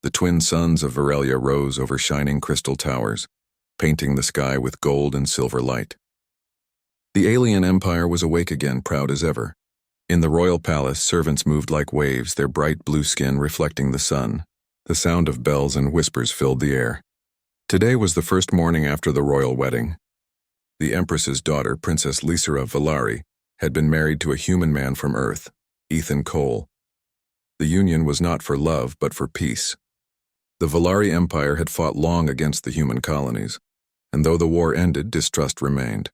The twin suns of Varelia rose over shining crystal towers, painting the sky with gold and silver light. The alien empire was awake again, proud as ever. In the royal palace, servants moved like waves, their bright blue skin reflecting the sun. The sound of bells and whispers filled the air. Today was the first morning after the royal wedding. The Empress's daughter, Princess Lysera Valari, had been married to a human man from Earth, Ethan Cole. The union was not for love, but for peace. The Valari Empire had fought long against the human colonies, and though the war ended, distrust remained.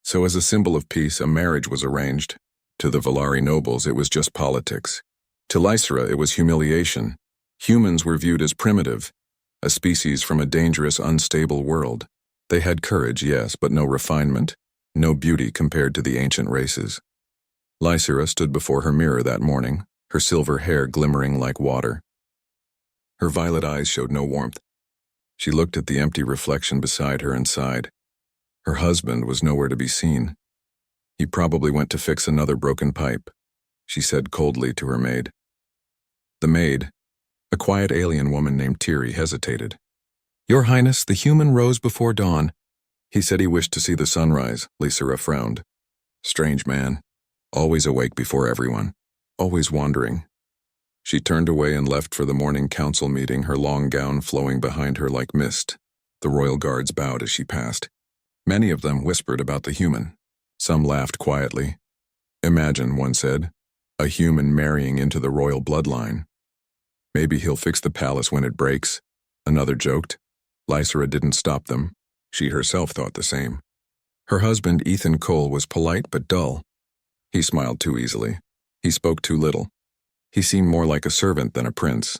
So as a symbol of peace, a marriage was arranged. To the Valari nobles, it was just politics. To Lysera, it was humiliation. Humans were viewed as primitive, a species from a dangerous, unstable world. They had courage, yes, but no refinement, no beauty compared to the ancient races. Lysera stood before her mirror that morning, her silver hair glimmering like water. Her violet eyes showed no warmth. She looked at the empty reflection beside her and sighed. Her husband was nowhere to be seen. He probably went to fix another broken pipe, she said coldly to her maid. The maid, a quiet alien woman named Tiri, hesitated. "Your Highness, the human rose before dawn." He said he wished to see the sunrise, Lysera frowned. Strange man, always awake before everyone, always wandering. She turned away and left for the morning council meeting, her long gown flowing behind her like mist. The royal guards bowed as she passed. Many of them whispered about the human. Some laughed quietly. "Imagine," one said, "a human marrying into the royal bloodline. Maybe he'll fix the palace when it breaks," another joked. Lysera didn't stop them. She herself thought the same. Her husband, Ethan Cole, was polite but dull. He smiled too easily. He spoke too little. He seemed more like a servant than a prince,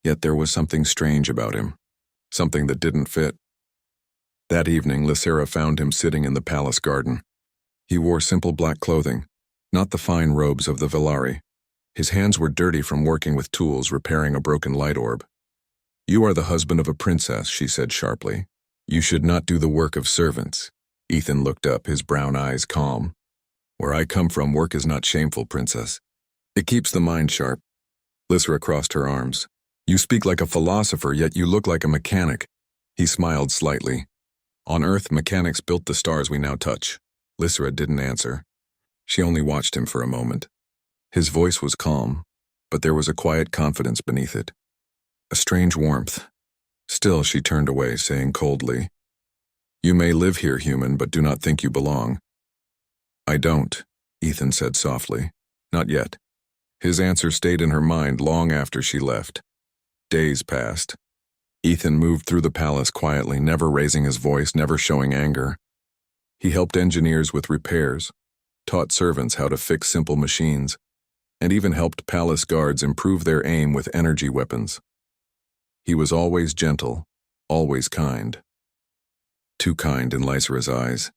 yet there was something strange about him, something that didn't fit. That evening, Lysera found him sitting in the palace garden. He wore simple black clothing, not the fine robes of the Valari. His hands were dirty from working with tools repairing a broken light orb. "You are the husband of a princess," she said sharply. "You should not do the work of servants." Ethan looked up, his brown eyes calm. "Where I come from, work is not shameful, princess. It keeps the mind sharp." Lysera crossed her arms. "You speak like a philosopher, yet you look like a mechanic." He smiled slightly. "On Earth, mechanics built the stars we now touch." Lysera didn't answer. She only watched him for a moment. His voice was calm, but there was a quiet confidence beneath it. A strange warmth. Still, she turned away, saying coldly, "You may live here, human, but do not think you belong." "I don't," Ethan said softly. "Not yet." His answer stayed in her mind long after she left. Days passed. Ethan moved through the palace quietly, never raising his voice, never showing anger. He helped engineers with repairs, taught servants how to fix simple machines, and even helped palace guards improve their aim with energy weapons. He was always gentle, always kind. Too kind in Lysera's eyes.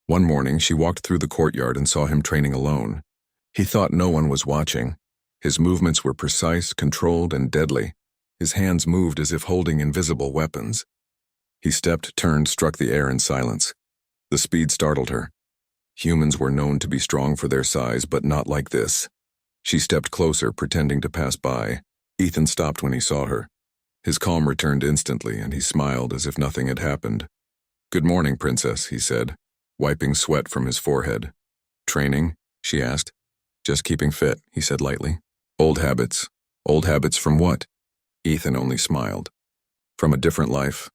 One morning, she walked through the courtyard and saw him training alone. He thought no one was watching. His movements were precise, controlled, and deadly. His hands moved as if holding invisible weapons. He stepped, turned, struck the air in silence. The speed startled her. Humans were known to be strong for their size, but not like this. She stepped closer, pretending to pass by. Ethan stopped when he saw her. His calm returned instantly, and he smiled as if nothing had happened. "Good morning, princess," he said, wiping sweat from his forehead. "Training?" she asked. "Just keeping fit," he said lightly. "Old habits." "Old habits from what?" Ethan only smiled. "From a different life."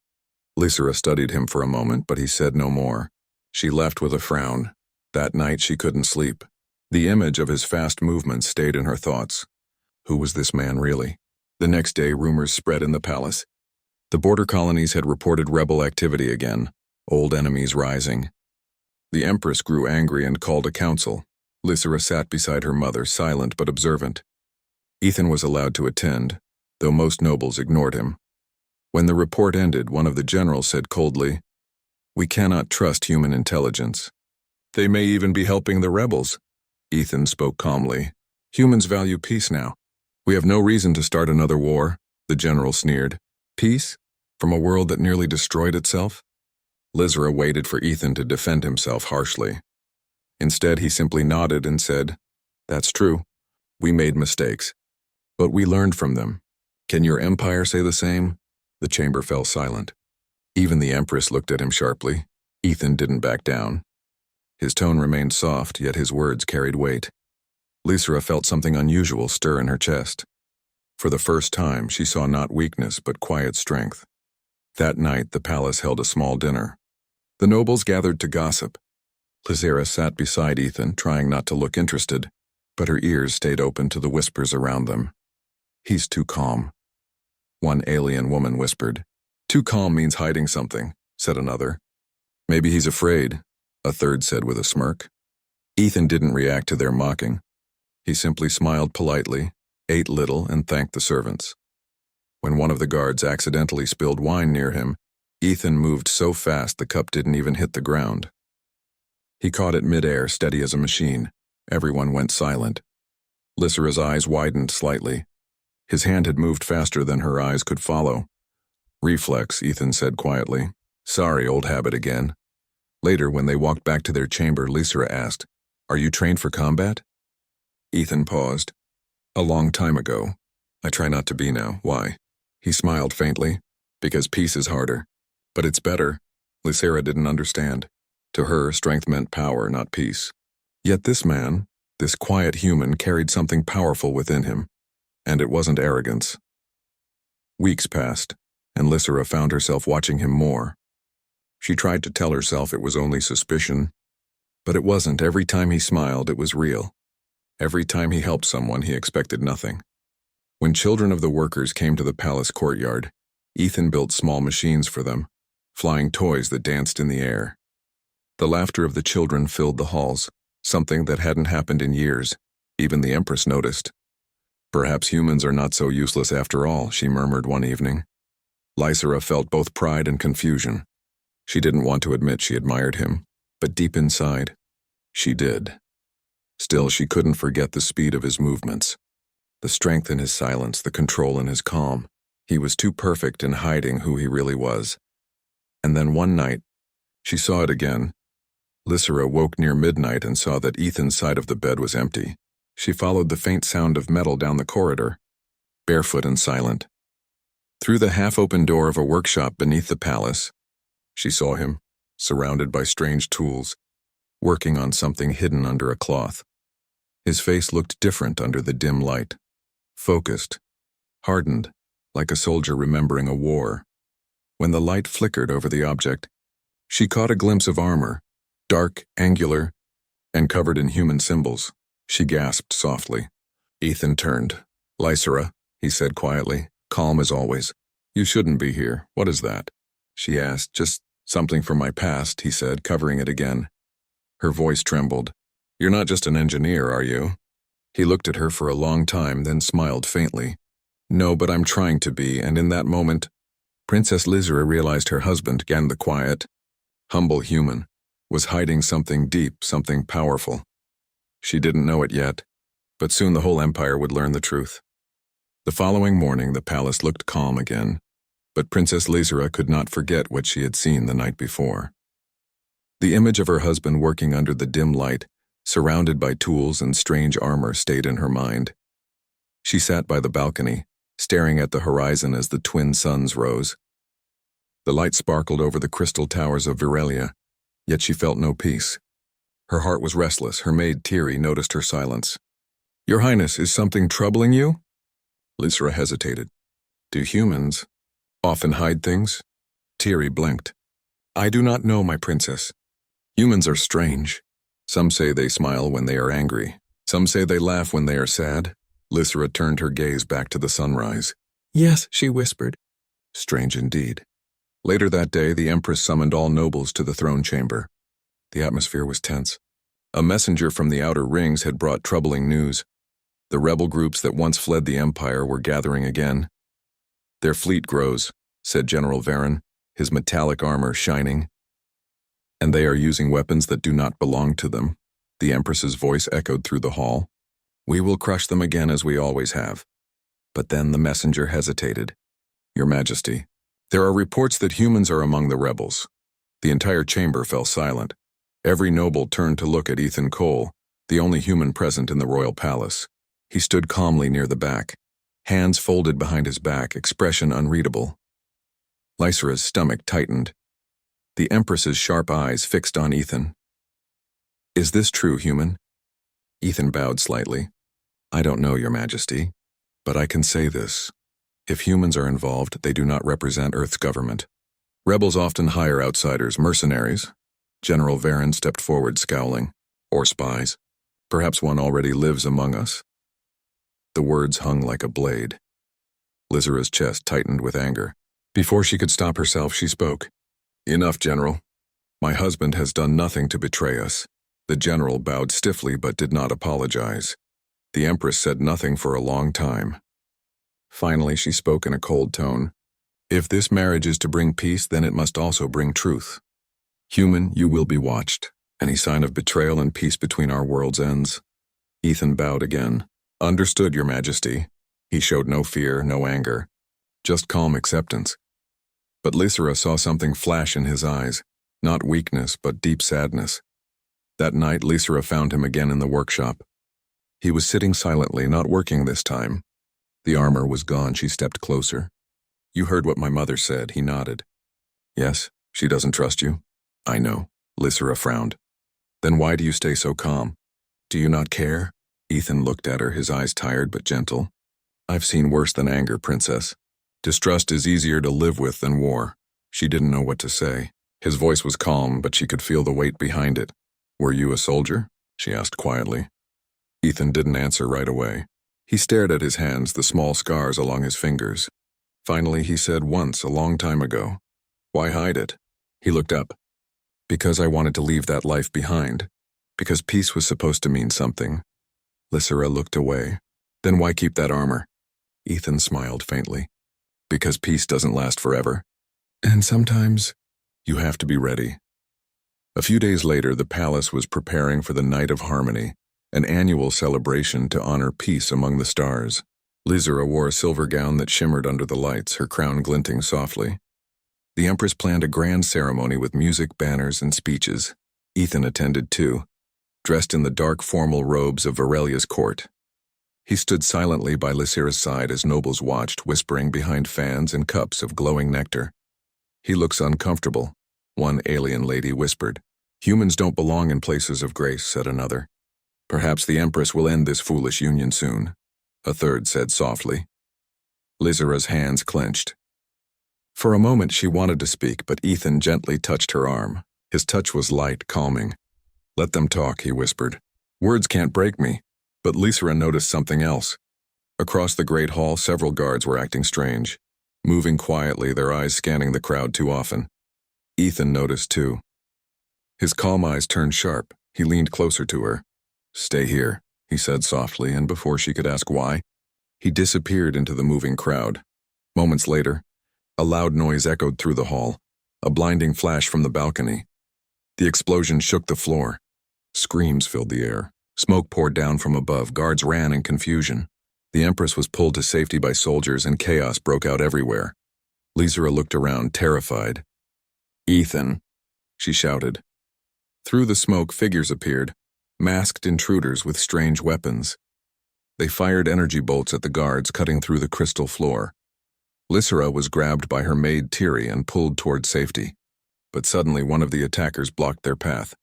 Lysera studied him for a moment, but he said no more. She left with a frown. That night she couldn't sleep. The image of his fast movements stayed in her thoughts. Who was this man really? The next day, rumors spread in the palace. The border colonies had reported rebel activity again, old enemies rising. The Empress grew angry and called a council. Lysera sat beside her mother, silent but observant. Ethan was allowed to attend, though most nobles ignored him. When the report ended, one of the generals said coldly, "We cannot trust human intelligence. They may even be helping the rebels." Ethan spoke calmly. "Humans value peace now. We have no reason to start another war," the general sneered. "Peace? From a world that nearly destroyed itself?" Lysera waited for Ethan to defend himself harshly. Instead, he simply nodded and said, "That's true. We made mistakes. But we learned from them. Can your empire say the same? The chamber fell silent. Even the Empress looked at him sharply. Ethan didn't back down. His tone remained soft, yet his words carried weight. Lysra felt something unusual stir in her chest. For the first time, she saw not weakness but quiet strength. That night, the palace held a small dinner. The nobles gathered to gossip. Lysra sat beside Ethan, trying not to look interested, but her ears stayed open to the whispers around them. He's too calm. One alien woman whispered. Too calm means hiding something, said another. Maybe he's afraid, a third said with a smirk. Ethan didn't react to their mocking. He simply smiled politely, ate little, and thanked the servants. When one of the guards accidentally spilled wine near him, Ethan moved so fast the cup didn't even hit the ground. He caught it midair, steady as a machine. Everyone went silent. Lysra's eyes widened slightly. His hand had moved faster than her eyes could follow. Reflex, Ethan said quietly. Sorry, old habit again. Later, when they walked back to their chamber, Lysra asked, Are you trained for combat? Ethan paused. A long time ago. I try not to be now. Why? He smiled faintly. Because peace is harder. But it's better. Lysra didn't understand. To her, strength meant power, not peace. Yet this man, this quiet human, carried something powerful within him. And it wasn't arrogance. Weeks passed, and Lysra found herself watching him more. She tried to tell herself it was only suspicion, but it wasn't. Every time he smiled, it was real. Every time he helped someone, he expected nothing. When children of the workers came to the palace courtyard, Ethan built small machines for them, flying toys that danced in the air. The laughter of the children filled the halls, something that hadn't happened in years. Even the Empress noticed. Perhaps humans are not so useless after all, she murmured one evening. Lysra felt both pride and confusion. She didn't want to admit she admired him, but deep inside, she did. Still, she couldn't forget the speed of his movements, the strength in his silence, the control in his calm. He was too perfect in hiding who he really was. And then one night, she saw it again. Lysra woke near midnight and saw that Ethan's side of the bed was empty. She followed the faint sound of metal down the corridor, barefoot and silent. Through the half-open door of a workshop beneath the palace, she saw him, surrounded by strange tools, working on something hidden under a cloth. His face looked different under the dim light, focused, hardened, like a soldier remembering a war. When the light flickered over the object, she caught a glimpse of armor, dark, angular, and covered in human symbols. She gasped softly. Ethan turned. Lysra, he said quietly, calm as always. You shouldn't be here. What is that? She asked. Just something from my past, he said, covering it again. Her voice trembled. You're not just an engineer, are you? He looked at her for a long time, then smiled faintly. No, but I'm trying to be, and in that moment, Princess Lysra realized her husband, again the quiet, humble human, was hiding something deep, something powerful. She didn't know it yet, but soon the whole empire would learn the truth. The following morning, the palace looked calm again, but Princess Lysra could not forget what she had seen the night before. The image of her husband working under the dim light, surrounded by tools and strange armor, stayed in her mind. She sat by the balcony, staring at the horizon as the twin suns rose. The light sparkled over the crystal towers of Virelia, yet she felt no peace. Her heart was restless. Her maid, Tiri, noticed her silence. Your Highness, is something troubling you? Lysra hesitated. Do humans often hide things? Tiri blinked. I do not know, my princess. Humans are strange. Some say they smile when they are angry. Some say they laugh when they are sad. Lysra turned her gaze back to the sunrise. Yes, she whispered. Strange indeed. Later that day, the Empress summoned all nobles to the throne chamber. The atmosphere was tense. A messenger from the outer rings had brought troubling news. The rebel groups that once fled the empire were gathering again. Their fleet grows, said General Varen, his metallic armor shining. And they are using weapons that do not belong to them. The Empress's voice echoed through the hall. We will crush them again as we always have. But then the messenger hesitated. Your Majesty, there are reports that humans are among the rebels. The entire chamber fell silent. Every noble turned to look at Ethan Cole, the only human present in the royal palace. He stood calmly near the back. hands folded behind his back, expression unreadable. Lysera's stomach tightened. The Empress's sharp eyes fixed on Ethan. "Is this true, human?" Ethan bowed slightly. "I don't know, Your Majesty, but I can say this. If humans are involved, they do not represent Earth's government. Rebels often hire outsiders, mercenaries." General Varen stepped forward, scowling. "Or spies. Perhaps one already lives among us." The words hung like a blade. Lysera's chest tightened with anger. Before she could stop herself, she spoke. "Enough, General. My husband has done nothing to betray us." The general bowed stiffly but did not apologize. The Empress said nothing for a long time. Finally, she spoke in a cold tone. "If this marriage is to bring peace, then it must also bring truth. Human, you will be watched. Any sign of betrayal and peace between our worlds ends." Ethan bowed again. "Understood, Your Majesty." He showed no fear, no anger, just calm acceptance. But Lysera saw something flash in his eyes, not weakness, but deep sadness. That night, Lysera found him again in the workshop. He was sitting silently, not working this time. The armor was gone. She stepped closer. "You heard what my mother said," he nodded. "Yes, she doesn't trust you." "I know." Lysera frowned. "Then why do you stay so calm? Do you not care?" Ethan looked at her, his eyes tired but gentle. "I've seen worse than anger, Princess. Distrust is easier to live with than war." She didn't know what to say. His voice was calm, but she could feel the weight behind it. "Were you a soldier?" she asked quietly. Ethan didn't answer right away. He stared at his hands, the small scars along his fingers. Finally, he said once, a long time ago, "Why hide it?" He looked up. "Because I wanted to leave that life behind. Because peace was supposed to mean something." Lysera looked away. "Then why keep that armor?" Ethan smiled faintly. "Because peace doesn't last forever. And sometimes you have to be ready." A few days later, the palace was preparing for the Night of Harmony, an annual celebration to honor peace among the stars. Lysera wore a silver gown that shimmered under the lights, her crown glinting softly. The Empress planned a grand ceremony with music, banners, and speeches. Ethan attended too, dressed in the dark formal robes of Varelia's court. He stood silently by Lysera's side as nobles watched, whispering behind fans and cups of glowing nectar. "He looks uncomfortable," one alien lady whispered. "Humans don't belong in places of grace," said another. "Perhaps the Empress will end this foolish union soon," a third said softly. Lysera's hands clenched. For a moment she wanted to speak, but Ethan gently touched her arm. His touch was light, calming. "Let them talk," he whispered. "Words can't break me." But Lysera noticed something else. Across the great hall, several guards were acting strange, moving quietly, their eyes scanning the crowd too often. Ethan noticed too. His calm eyes turned sharp. He leaned closer to her. "Stay here," he said softly, and before she could ask why, he disappeared into the moving crowd. Moments later, a loud noise echoed through the hall, a blinding flash from the balcony. The explosion shook the floor. Screams filled the air. Smoke poured down from above. Guards ran in confusion. The Empress was pulled to safety by soldiers, and chaos broke out everywhere. Lysera looked around, terrified. "Ethan," she shouted. Through the smoke, figures appeared, masked intruders with strange weapons. They fired energy bolts at the guards, cutting through the crystal floor. Lysera was grabbed by her maid Tiri and pulled toward safety. But suddenly one of the attackers blocked their path.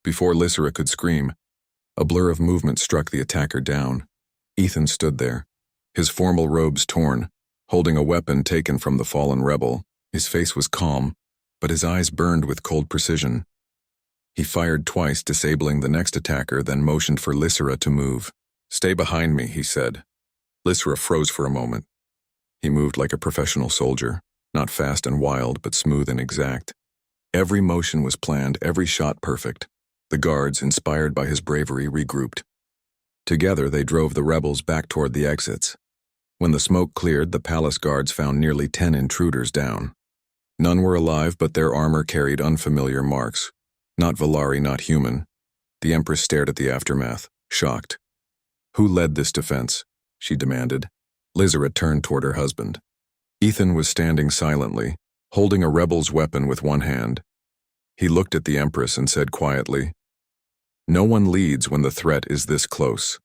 Before Lysera could scream, a blur of movement struck the attacker down. Ethan stood there, his formal robes torn, holding a weapon taken from the fallen rebel. His face was calm, but his eyes burned with cold precision. He fired twice, disabling the next attacker, then motioned for Lysera to move. "Stay behind me," he said. Lysera froze for a moment. He moved like a professional soldier, not fast and wild, but smooth and exact. Every motion was planned, every shot perfect. The guards, inspired by his bravery, regrouped. Together, they drove the rebels back toward the exits. When the smoke cleared, the palace guards found nearly 10 intruders down. None were alive, but their armor carried unfamiliar marks. Not Valari, not human. The Empress stared at the aftermath, shocked. "Who led this defense?" she demanded. Lysera turned toward her husband. Ethan was standing silently, holding a rebel's weapon with one hand. He looked at the Empress and said quietly, "No one leads when the threat is this close.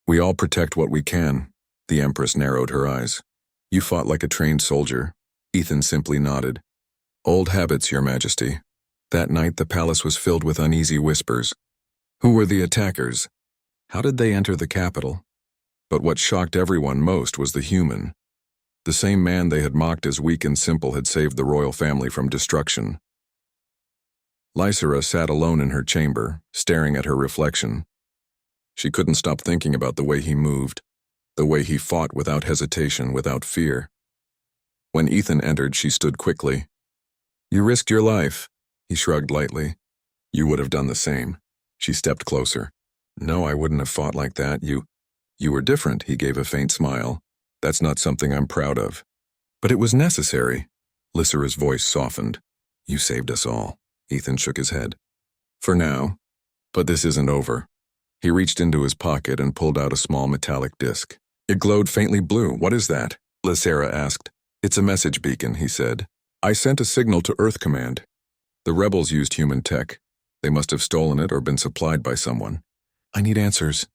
We all protect what we can, The Empress narrowed her eyes. You fought like a trained soldier. Ethan simply nodded. Old habits, Your Majesty. That night the palace was filled with uneasy whispers. Who were the attackers? How did they enter the capital? But what shocked everyone most was the human. The same man they had mocked as weak and simple had saved the royal family from destruction. Lysera sat alone in her chamber, staring at her reflection. She couldn't stop thinking about the way he moved, the way he fought without hesitation, without fear. When Ethan entered, she stood quickly. You risked your life, he shrugged lightly. You would have done the same. She stepped closer. No, I wouldn't have fought like that. You were different, he gave a faint smile. That's not something I'm proud of. But it was necessary. Lysera's voice softened. You saved us all. Ethan shook his head. For now. But this isn't over. He reached into his pocket and pulled out a small metallic disc. It glowed faintly blue. What is that? Lysera asked. It's a message beacon, he said. I sent a signal to Earth Command. The rebels used human tech. They must have stolen it or been supplied by someone. I need answers.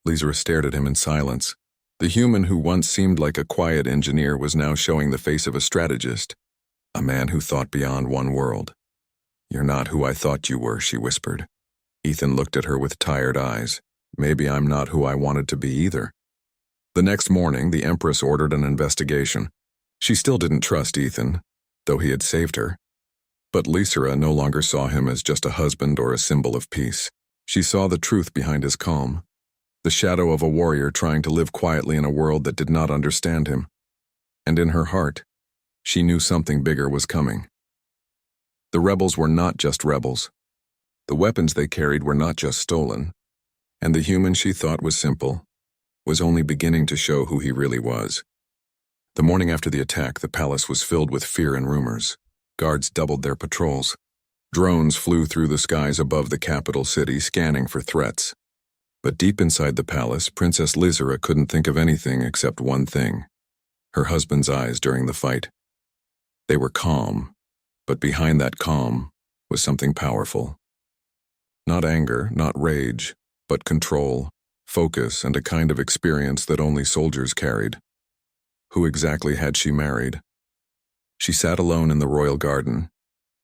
Lysera stared at him in silence. The human who once seemed like a quiet engineer was now showing the face of a strategist, a man who thought beyond one world. You're not who I thought you were, she whispered. Ethan looked at her with tired eyes. Maybe I'm not who I wanted to be either. The next morning, the Empress ordered an investigation. She still didn't trust Ethan, though he had saved her. But Lysera no longer saw him as just a husband or a symbol of peace. She saw the truth behind his calm, the shadow of a warrior trying to live quietly in a world that did not understand him. And in her heart, she knew something bigger was coming. The rebels were not just rebels. The weapons they carried were not just stolen, and the human she thought was simple was only beginning to show who he really was. The morning after the attack, the palace was filled with fear and rumors. Guards doubled their patrols. Drones flew through the skies above the capital city, scanning for threats. But deep inside the palace, Princess Lysera couldn't think of anything except one thing: her husband's eyes during the fight. They were calm, but behind that calm was something powerful. Not anger, not rage, but control, focus, and a kind of experience that only soldiers carried. Who exactly had she married? She sat alone in the royal garden,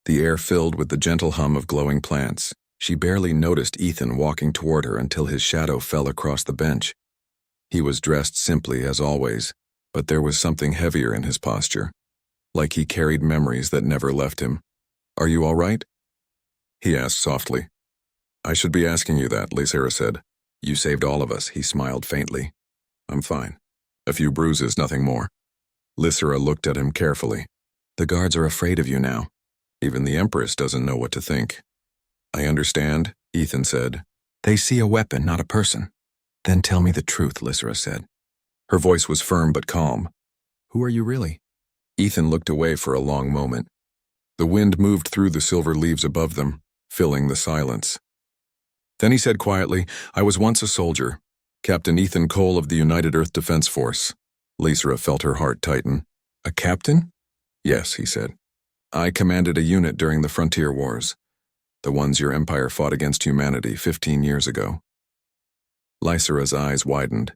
the air filled with the gentle hum of glowing plants. She barely noticed Ethan walking toward her until his shadow fell across the bench. He was dressed simply as always, but there was something heavier in his posture, like he carried memories that never left him. Are you all right? He asked softly. I should be asking you that, Lysera said. You saved all of us, he smiled faintly. I'm fine. A few bruises, nothing more. Lysera looked at him carefully. The guards are afraid of you now. Even the Empress doesn't know what to think. I understand, Ethan said. They see a weapon, not a person. Then tell me the truth, Lysera said. Her voice was firm but calm. Who are you really? Ethan looked away for a long moment. The wind moved through the silver leaves above them, filling the silence. Then he said quietly, I was once a soldier, Captain Ethan Cole of the United Earth Defense Force. Lysera felt her heart tighten. A captain? Yes, he said. I commanded a unit during the frontier wars, the ones your empire fought against humanity 15 years ago. Lysera's eyes widened.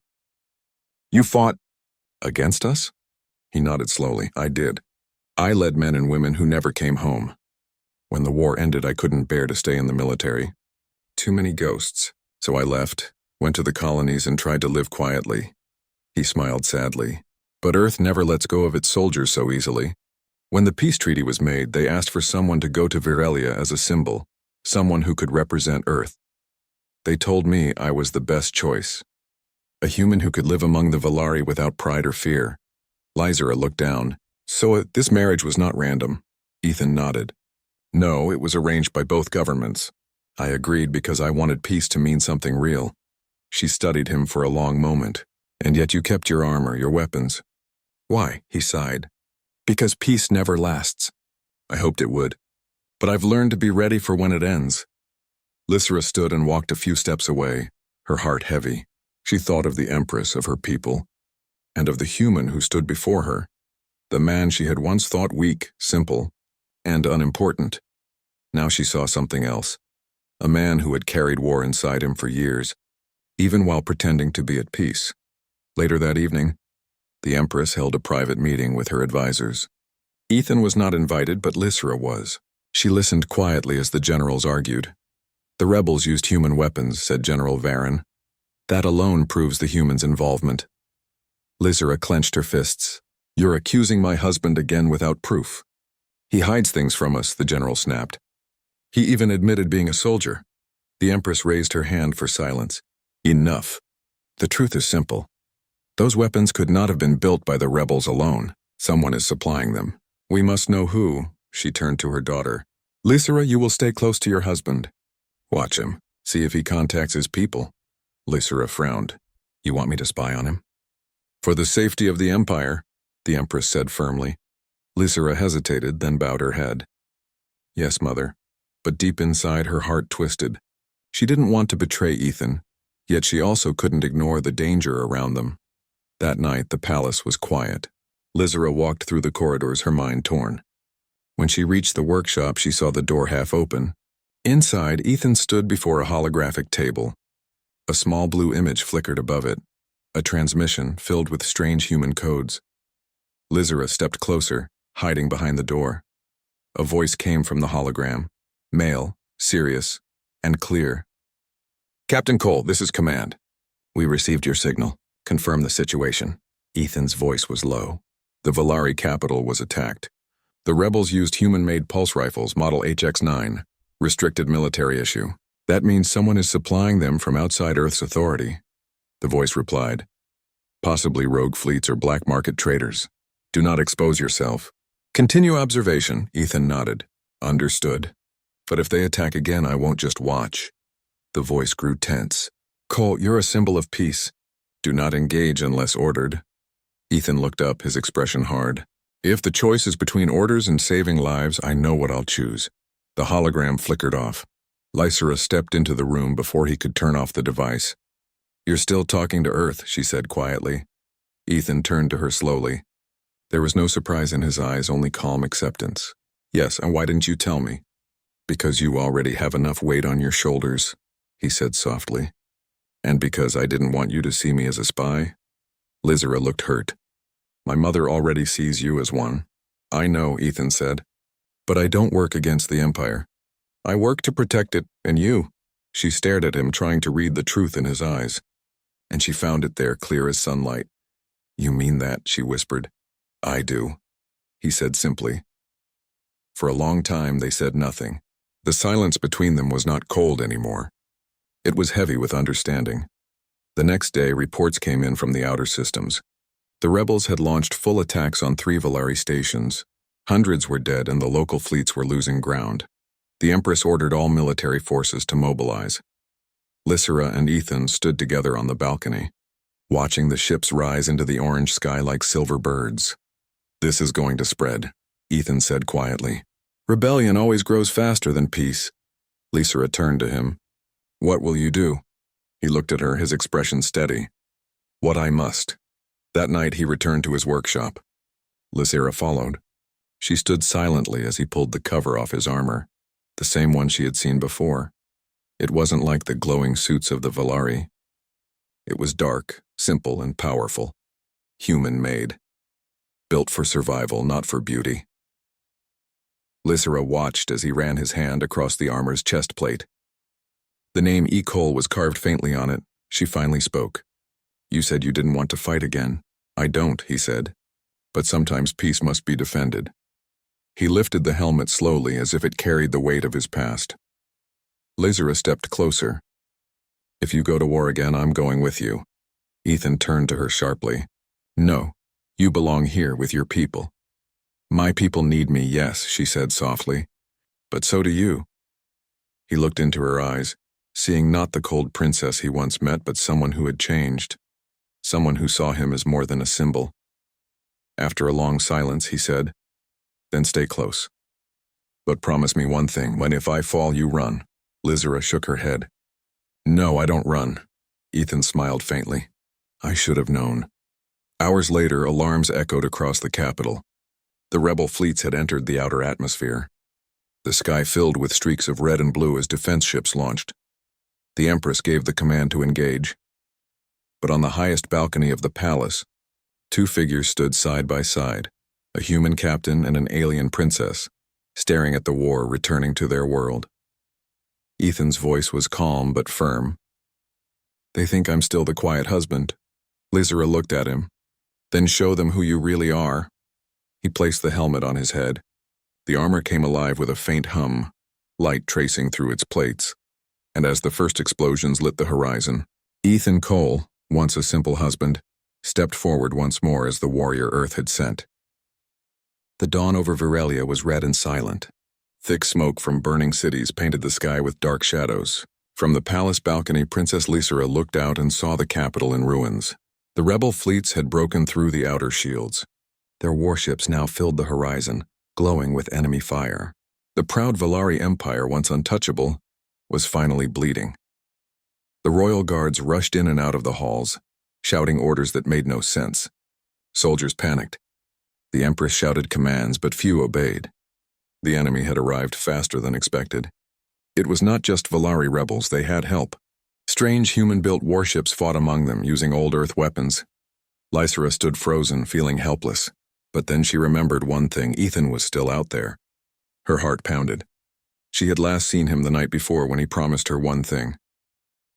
You fought against us? He nodded slowly. I did. I led men and women who never came home. When the war ended, I couldn't bear to stay in the military. Too many ghosts. So I left, went to the colonies, and tried to live quietly. He smiled sadly. But Earth never lets go of its soldiers so easily. When the peace treaty was made, they asked for someone to go to Virelia as a symbol, someone who could represent Earth. They told me I was the best choice. A human who could live among the Valari without pride or fear. Lysera looked down. So this marriage was not random. Ethan nodded. No, it was arranged by both governments. I agreed because I wanted peace to mean something real. She studied him for a long moment. And yet you kept your armor, your weapons. Why? He sighed. Because peace never lasts. I hoped it would. But I've learned to be ready for when it ends. Lysera stood and walked a few steps away, her heart heavy. She thought of the Empress, of her people, and of the human who stood before her, the man she had once thought weak, simple, and unimportant. Now she saw something else. A man who had carried war inside him for years, even while pretending to be at peace. Later that evening, the Empress held a private meeting with her advisors. Ethan was not invited, but Lysra was. She listened quietly as the generals argued. The rebels used human weapons, said General Varen. That alone proves the humans' involvement. Lysra clenched her fists. You're accusing my husband again without proof. He hides things from us, the general snapped. He even admitted being a soldier. The Empress raised her hand for silence. Enough. The truth is simple. Those weapons could not have been built by the rebels alone. Someone is supplying them. We must know who. She turned to her daughter. Lysra, you will stay close to your husband. Watch him. See if he contacts his people. Lysra frowned. You want me to spy on him? For the safety of the Empire, the Empress said firmly. Lysra hesitated, then bowed her head. Yes, Mother. But deep inside, her heart twisted. She didn't want to betray Ethan, yet she also couldn't ignore the danger around them. That night, the palace was quiet. Lysra walked through the corridors, her mind torn. When she reached the workshop, she saw the door half open. Inside, Ethan stood before a holographic table. A small blue image flickered above it, a transmission filled with strange human codes. Lysra stepped closer, hiding behind the door. A voice came from the hologram, male, serious, and clear. Captain Cole, this is Command. We received your signal. Confirm the situation. Ethan's voice was low. The Valari capital was attacked. The rebels used human-made pulse rifles, model HX-9, restricted military issue. That means someone is supplying them from outside Earth's authority. The voice replied. Possibly rogue fleets or black market traders. Do not expose yourself. Continue observation, Ethan nodded. Understood. But if they attack again, I won't just watch. The voice grew tense. Cole, you're a symbol of peace. Do not engage unless ordered. Ethan looked up, his expression hard. If the choice is between orders and saving lives, I know what I'll choose. The hologram flickered off. Lysra stepped into the room before he could turn off the device. You're still talking to Earth, she said quietly. Ethan turned to her slowly. There was no surprise in his eyes, only calm acceptance. Yes, and why didn't you tell me? Because you already have enough weight on your shoulders, he said softly. And because I didn't want you to see me as a spy? Lysra looked hurt. My mother already sees you as one. I know, Ethan said. But I don't work against the Empire. I work to protect it, and you. She stared at him, trying to read the truth in his eyes. And she found it there, clear as sunlight. You mean that, she whispered. I do, he said simply. For a long time, they said nothing. The silence between them was not cold anymore. It was heavy with understanding. The next day, reports came in from the outer systems. The rebels had launched full attacks on 3 Valari stations. Hundreds were dead and the local fleets were losing ground. The Empress ordered all military forces to mobilize. Lysra and Ethan stood together on the balcony, watching the ships rise into the orange sky like silver birds. This is going to spread, Ethan said quietly. Rebellion always grows faster than peace. Lysra turned to him. What will you do? He looked at her, his expression steady. What I must. That night he returned to his workshop. Lysra followed. She stood silently as he pulled the cover off his armor, the same one she had seen before. It wasn't like the glowing suits of the Valari. It was dark, simple, and powerful. Human-made. Built for survival, not for beauty. Lysra watched as he ran his hand across the armor's chest plate. The name E. Cole was carved faintly on it. She finally spoke. You said you didn't want to fight again. I don't, he said. But sometimes peace must be defended. He lifted the helmet slowly as if it carried the weight of his past. Lysra stepped closer. If you go to war again, I'm going with you. Ethan turned to her sharply. No, you belong here with your people. My people need me, yes, she said softly. But so do you. He looked into her eyes, seeing not the cold princess he once met, but someone who had changed. Someone who saw him as more than a symbol. After a long silence, he said, Then stay close. But promise me one thing, when if I fall, you run. Lysra shook her head. No, I don't run. Ethan smiled faintly. I should have known. Hours later, alarms echoed across the capital. The rebel fleets had entered the outer atmosphere. The sky filled with streaks of red and blue as defense ships launched. The Empress gave the command to engage. But on the highest balcony of the palace, two figures stood side by side, a human captain and an alien princess, staring at the war returning to their world. Ethan's voice was calm but firm. "They think I'm still the quiet husband." Lizera looked at him. "Then show them who you really are." He placed the helmet on his head. The armor came alive with a faint hum, light tracing through its plates. And as the first explosions lit the horizon, Ethan Cole, once a simple husband, stepped forward once more as the warrior Earth had sent. The dawn over Virelia was red and silent. Thick smoke from burning cities painted the sky with dark shadows. From the palace balcony, Princess Lysera looked out and saw the capital in ruins. The rebel fleets had broken through the outer shields. Their warships now filled the horizon, glowing with enemy fire. The proud Valari Empire, once untouchable, was finally bleeding. The royal guards rushed in and out of the halls, shouting orders that made no sense. Soldiers panicked. The Empress shouted commands, but few obeyed. The enemy had arrived faster than expected. It was not just Valari rebels, they had help. Strange human-built warships fought among them, using old Earth weapons. Lysera stood frozen, feeling helpless. But then she remembered one thing: Ethan was still out there. Her heart pounded. She had last seen him the night before when he promised her one thing: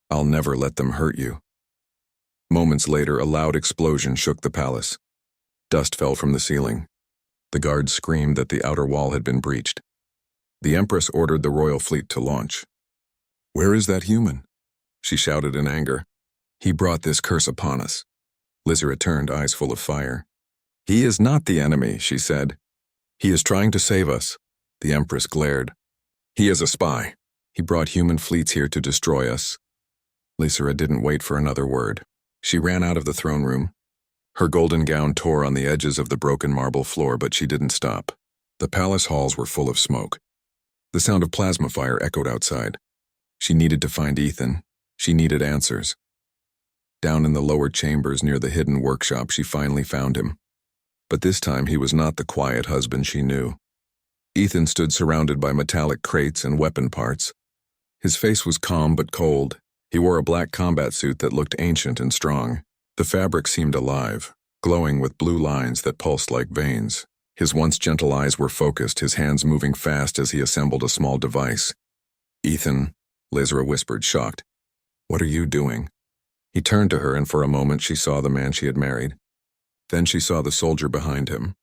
"I'll never let them hurt you." Moments later, a loud explosion shook the palace. Dust fell from the ceiling. The guards screamed that the outer wall had been breached. The Empress ordered the royal fleet to launch. "Where is that human?" she shouted in anger. "He brought this curse upon us." Lysera turned, eyes full of fire. "He is not the enemy," she said. "He is trying to save us." The Empress glared. "He is a spy. He brought human fleets here to destroy us." Lysera didn't wait for another word. She ran out of the throne room. Her golden gown tore on the edges of the broken marble floor, but she didn't stop. The palace halls were full of smoke. The sound of plasma fire echoed outside. She needed to find Ethan. She needed answers. Down in the lower chambers near the hidden workshop, she finally found him. But this time he was not the quiet husband she knew. Ethan stood surrounded by metallic crates and weapon parts. His face was calm but cold. He wore a black combat suit that looked ancient and strong. The fabric seemed alive, glowing with blue lines that pulsed like veins. His once gentle eyes were focused, his hands moving fast as he assembled a small device. "Ethan," Lysera whispered, shocked. "What are you doing?" He turned to her, and for a moment she saw the man she had married. Then she saw the soldier behind him.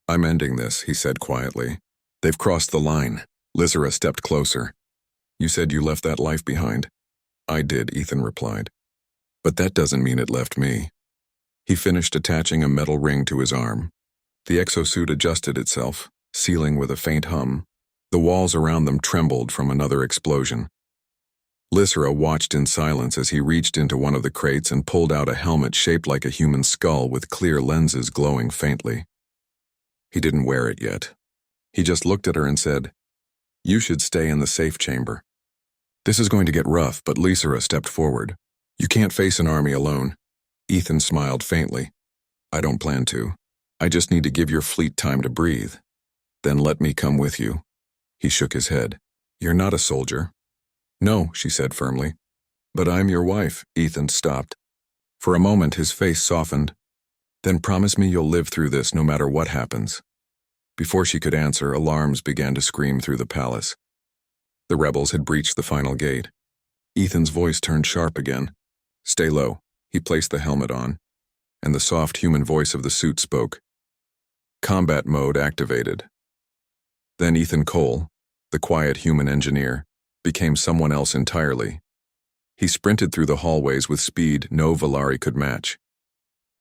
"I'm ending this," he said quietly. "They've crossed the line." Lysera stepped closer. "You said you left that life behind." "I did," Ethan replied. "But that doesn't mean it left me." He finished attaching a metal ring to his arm. The exosuit adjusted itself, sealing with a faint hum. The walls around them trembled from another explosion. Lysera watched in silence as he reached into one of the crates and pulled out a helmet shaped like a human skull with clear lenses glowing faintly. He didn't wear it yet. He just looked at her and said, "You should stay in the safe chamber." "This is going to get rough," but Lysera stepped forward. "You can't face an army alone." Ethan smiled faintly. "I don't plan to. I just need to give your fleet time to breathe. Then let me come with you." He shook his head. "You're not a soldier." "No," she said firmly. "But I'm your wife." Ethan stopped. For a moment his face softened. "Then promise me you'll live through this no matter what happens." Before she could answer, alarms began to scream through the palace. The rebels had breached the final gate. Ethan's voice turned sharp again. "Stay low." He placed the helmet on, and the soft human voice of the suit spoke. Combat mode activated. Then Ethan Cole, the quiet human engineer, became someone else entirely. He sprinted through the hallways with speed no Valari could match.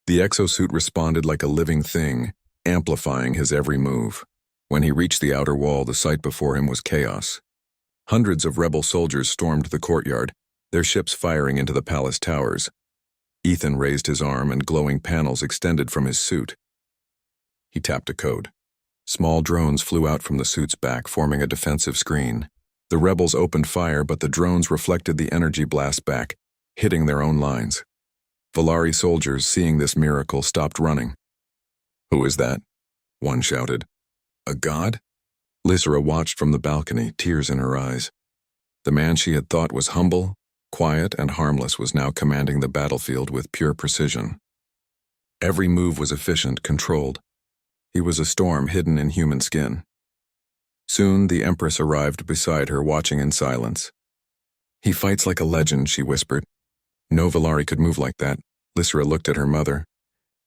The exosuit responded like a living thing, amplifying his every move. When he reached the outer wall, the sight before him was chaos. Hundreds of rebel soldiers stormed the courtyard, their ships firing into the palace towers. Ethan raised his arm and glowing panels extended from his suit. He tapped a code. Small drones flew out from the suit's back, forming a defensive screen. The rebels opened fire, but the drones reflected the energy blast back, hitting their own lines. Valari soldiers, seeing this miracle, stopped running. "Who is that?" one shouted. "A god?" Lysera watched from the balcony, tears in her eyes. The man she had thought was humble quiet and harmless, was now commanding the battlefield with pure precision. Every move was efficient, controlled. He was a storm hidden in human skin. Soon the Empress arrived beside her, watching in silence. "He fights like a legend," she whispered. "No Valari could move like that." Lysra looked at her mother.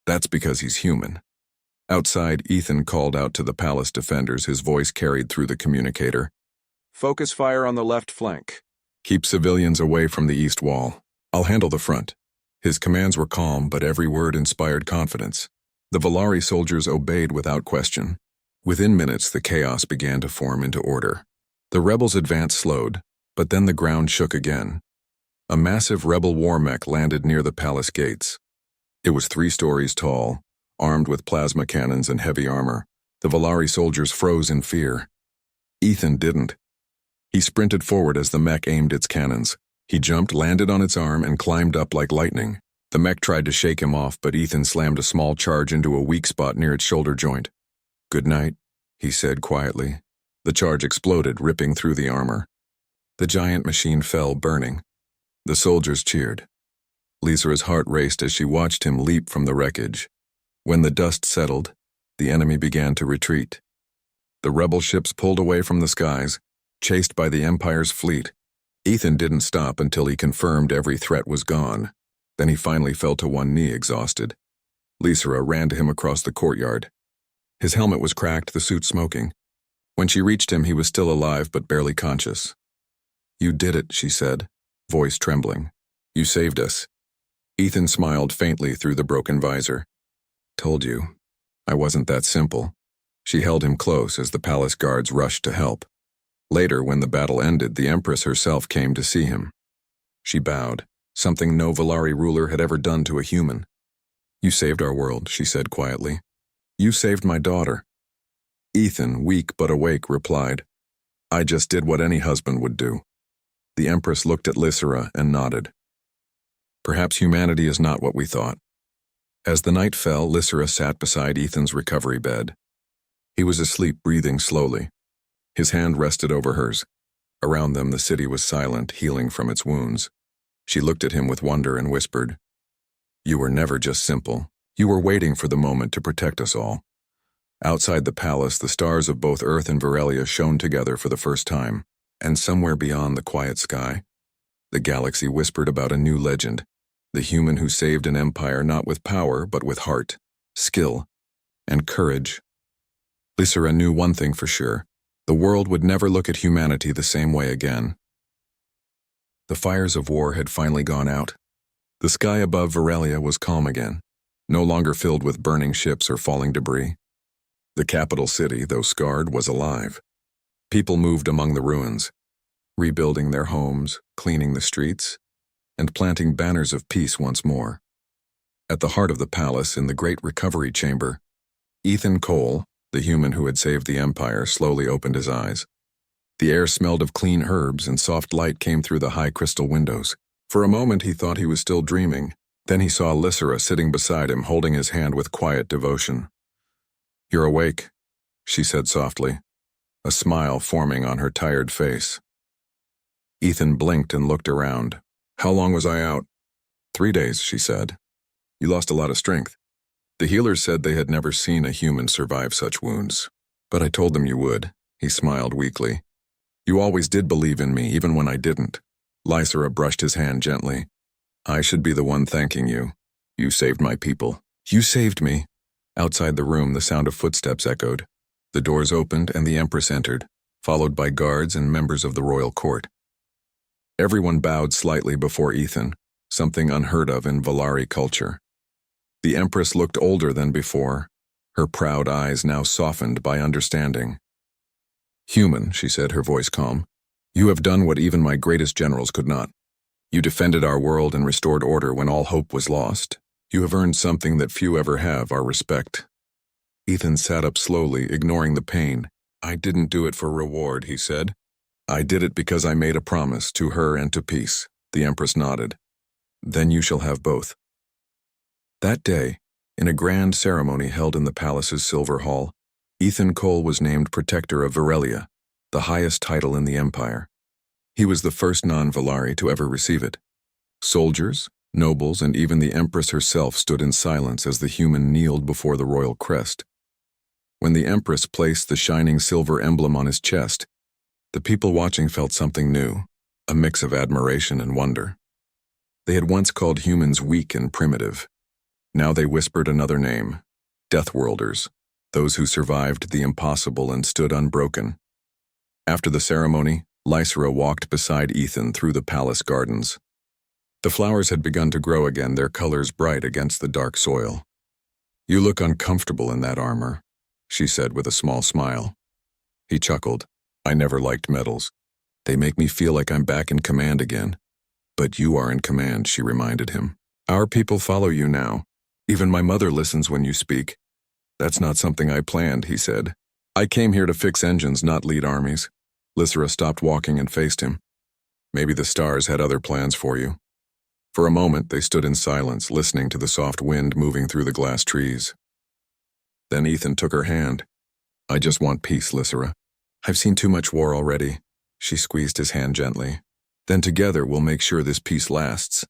"That's because he's human." Outside, Ethan called out to the palace defenders, his voice carried through the communicator. "Focus fire on the left flank. Keep civilians away from the east wall. I'll handle the front." His commands were calm, but every word inspired confidence. The Valari soldiers obeyed without question. Within minutes, the chaos began to form into order. The rebels' advance slowed, but then the ground shook again. A massive rebel war mech landed near the palace gates. It was 3 stories tall, armed with plasma cannons and heavy armor. The Valari soldiers froze in fear. Ethan didn't. He sprinted forward as the mech aimed its cannons. He jumped, landed on its arm, and climbed up like lightning. The mech tried to shake him off, but Ethan slammed a small charge into a weak spot near its shoulder joint. "Good night," he said quietly. The charge exploded, ripping through the armor. The giant machine fell, burning. The soldiers cheered. Lysra's heart raced as she watched him leap from the wreckage. When the dust settled, the enemy began to retreat. The rebel ships pulled away from the skies, chased by the Empire's fleet. Ethan didn't stop until he confirmed every threat was gone. Then he finally fell to one knee, exhausted. Lysra ran to him across the courtyard. His helmet was cracked, the suit smoking. When she reached him, he was still alive but barely conscious. "You did it," she said, voice trembling. "You saved us." Ethan smiled faintly through the broken visor. "Told you. I wasn't that simple." She held him close as the palace guards rushed to help. Later, when the battle ended, the Empress herself came to see him. She bowed, something no Valari ruler had ever done to a human. "You saved our world," she said quietly. "You saved my daughter." Ethan, weak but awake, replied, "I just did what any husband would do." The Empress looked at Lysra and nodded. "Perhaps humanity is not what we thought." As the night fell, Lysra sat beside Ethan's recovery bed. He was asleep, breathing slowly. His hand rested over hers. Around them, the city was silent, healing from its wounds. She looked at him with wonder and whispered, "You were never just simple. You were waiting for the moment to protect us all." Outside the palace, the stars of both Earth and Varelia shone together for the first time, and somewhere beyond the quiet sky, the galaxy whispered about a new legend, the human who saved an empire not with power but with heart, skill, and courage. Lysra knew one thing for sure: the world would never look at humanity the same way again. The fires of war had finally gone out. The sky above Varelia was calm again, no longer filled with burning ships or falling debris. The capital city, though scarred, was alive. People moved among the ruins, rebuilding their homes, cleaning the streets, and planting banners of peace once more. At the heart of the palace, in the great recovery chamber, Ethan Cole, the human who had saved the Empire, slowly opened his eyes. The air smelled of clean herbs and soft light came through the high crystal windows. For a moment he thought he was still dreaming. Then he saw Lysra sitting beside him, holding his hand with quiet devotion. "You're awake," she said softly, a smile forming on her tired face. Ethan blinked and looked around. "How long was I out?" 3 days, she said. "You lost a lot of strength." The healers said they had never seen a human survive such wounds. "But I told them you would," he smiled weakly. "You always did believe in me, even when I didn't." Lysra brushed his hand gently. "I should be the one thanking you. You saved my people." "You saved me." Outside the room, the sound of footsteps echoed. The doors opened and the Empress entered, followed by guards and members of the royal court. Everyone bowed slightly before Ethan, something unheard of in Valari culture. The Empress looked older than before, her proud eyes now softened by understanding. "Human," she said, her voice calm, "you have done what even my greatest generals could not. You defended our world and restored order when all hope was lost. You have earned something that few ever have, our respect." Ethan sat up slowly, ignoring the pain. "I didn't do it for reward," he said. "I did it because I made a promise to her and to peace." The Empress nodded. "Then you shall have both." That day, in a grand ceremony held in the palace's Silver Hall, Ethan Cole was named Protector of Varelia, the highest title in the Empire. He was the first non-Valari to ever receive it. Soldiers, nobles, and even the Empress herself stood in silence as the human kneeled before the royal crest. When the Empress placed the shining silver emblem on his chest, the people watching felt something new, a mix of admiration and wonder. They had once called humans weak and primitive. Now they whispered another name, Deathworlders, those who survived the impossible and stood unbroken. After the ceremony, Lysera walked beside Ethan through the palace gardens. The flowers had begun to grow again, their colors bright against the dark soil. "You look uncomfortable in that armor," she said with a small smile. He chuckled. "I never liked medals. They make me feel like I'm back in command again." "But you are in command," she reminded him. "Our people follow you now. Even my mother listens when you speak." "That's not something I planned," he said. "I came here to fix engines, not lead armies." Lysera stopped walking and faced him. "Maybe the stars had other plans for you." For a moment, they stood in silence, listening to the soft wind moving through the glass trees. Then Ethan took her hand. "I just want peace, Lysera. I've seen too much war already." She squeezed his hand gently. "Then together we'll make sure this peace lasts."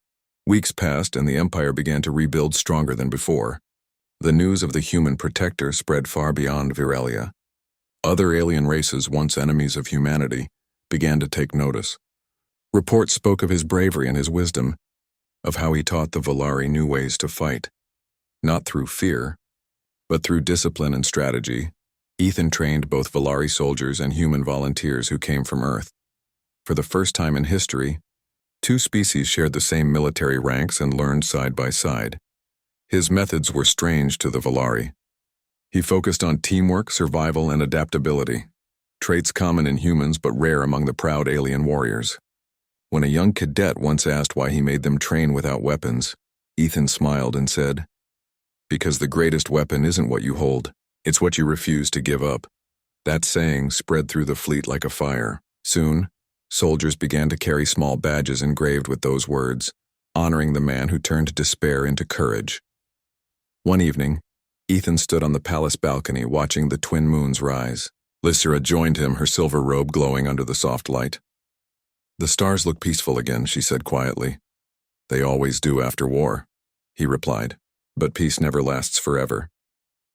Weeks passed and the Empire began to rebuild stronger than before. The news of the human protector spread far beyond Virelia. Other alien races, once enemies of humanity, began to take notice. Reports spoke of his bravery and his wisdom, of how he taught the Volari new ways to fight. Not through fear, but through discipline and strategy. Ethan trained both Volari soldiers and human volunteers who came from Earth. For the first time in history, two species shared the same military ranks and learned side by side. His methods were strange to the Volari. He focused on teamwork, survival, and adaptability, traits common in humans but rare among the proud alien warriors. When a young cadet once asked why he made them train without weapons, Ethan smiled and said, "Because the greatest weapon isn't what you hold, it's what you refuse to give up." That saying spread through the fleet like a fire. Soon, soldiers began to carry small badges engraved with those words, honoring the man who turned despair into courage. One evening, Ethan stood on the palace balcony watching the twin moons rise. Lysera joined him, her silver robe glowing under the soft light. "The stars look peaceful again," she said quietly. "They always do after war," he replied. "But peace never lasts forever."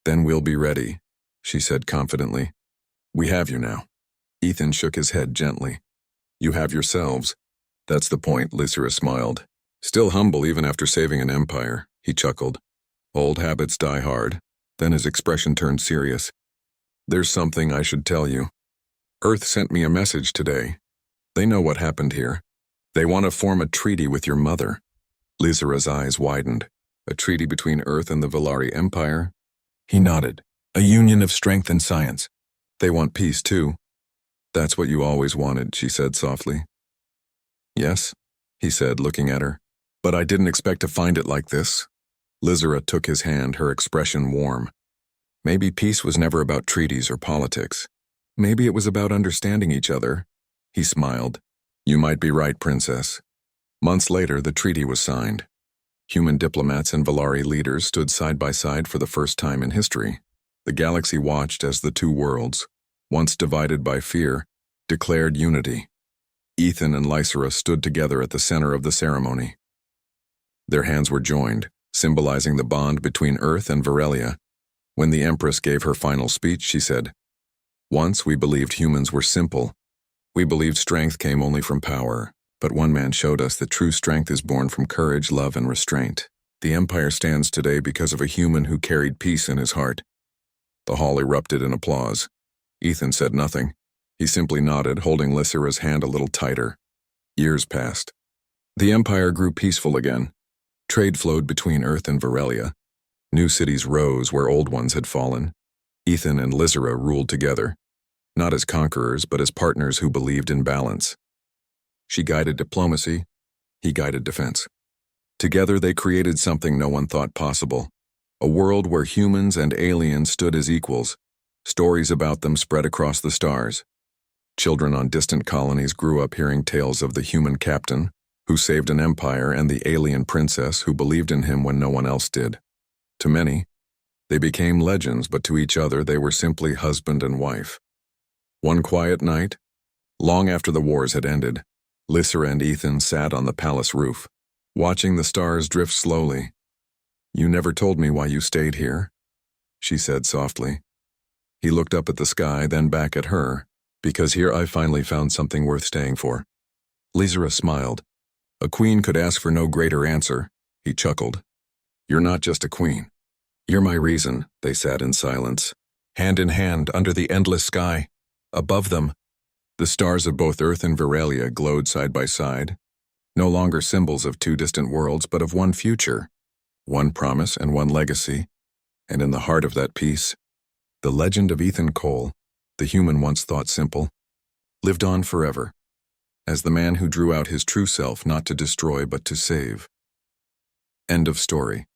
"Then we'll be ready," she said confidently. "We have you now." Ethan shook his head gently. "You have yourselves." "That's the point," Lysera smiled. "Still humble even after saving an empire," he chuckled. "Old habits die hard." Then his expression turned serious. "There's something I should tell you. Earth sent me a message today. They know what happened here. They want to form a treaty with your mother." Lysera's eyes widened. "A treaty between Earth and the Volari Empire?" He nodded. "A union of strength and science. They want peace too." "That's what you always wanted," she said softly. "Yes," he said, looking at her. "But I didn't expect to find it like this." Lysera took his hand, her expression warm. "Maybe peace was never about treaties or politics. Maybe it was about understanding each other." He smiled. "You might be right, Princess." Months later, the treaty was signed. Human diplomats and Volari leaders stood side by side for the first time in history. The galaxy watched as the two worlds, once divided by fear, declared unity. Ethan and Lysera stood together at the center of the ceremony. Their hands were joined, symbolizing the bond between Earth and Virelia. When the Empress gave her final speech, she said, "Once we believed humans were simple. We believed strength came only from power, but one man showed us that true strength is born from courage, love, and restraint. The Empire stands today because of a human who carried peace in his heart." The hall erupted in applause. Ethan said nothing. He simply nodded, holding Lysera's hand a little tighter. Years passed. The Empire grew peaceful again. Trade flowed between Earth and Virelia. New cities rose where old ones had fallen. Ethan and Lysera ruled together, not as conquerors, but as partners who believed in balance. She guided diplomacy, he guided defense. Together they created something no one thought possible, a world where humans and aliens stood as equals. Stories about them spread across the stars. Children on distant colonies grew up hearing tales of the human captain, who saved an empire, and the alien princess who believed in him when no one else did. To many, they became legends, but to each other they were simply husband and wife. One quiet night, long after the wars had ended, Lysera and Ethan sat on the palace roof. watching the stars drift slowly. "You never told me why you stayed here," she said softly. He looked up at the sky, then back at her. "Because here I finally found something worth staying for." Lizera smiled. "A queen could ask for no greater answer," he chuckled. "You're not just a queen. You're my reason." They sat in silence, hand in hand under the endless sky. Above them, the stars of both Earth and Veralia glowed side by side, no longer symbols of two distant worlds, but of one future, one promise and one legacy. And in the heart of that peace, the legend of Ethan Cole, the human once thought simple, lived on forever, as the man who drew out his true self not to destroy but to save. End of story.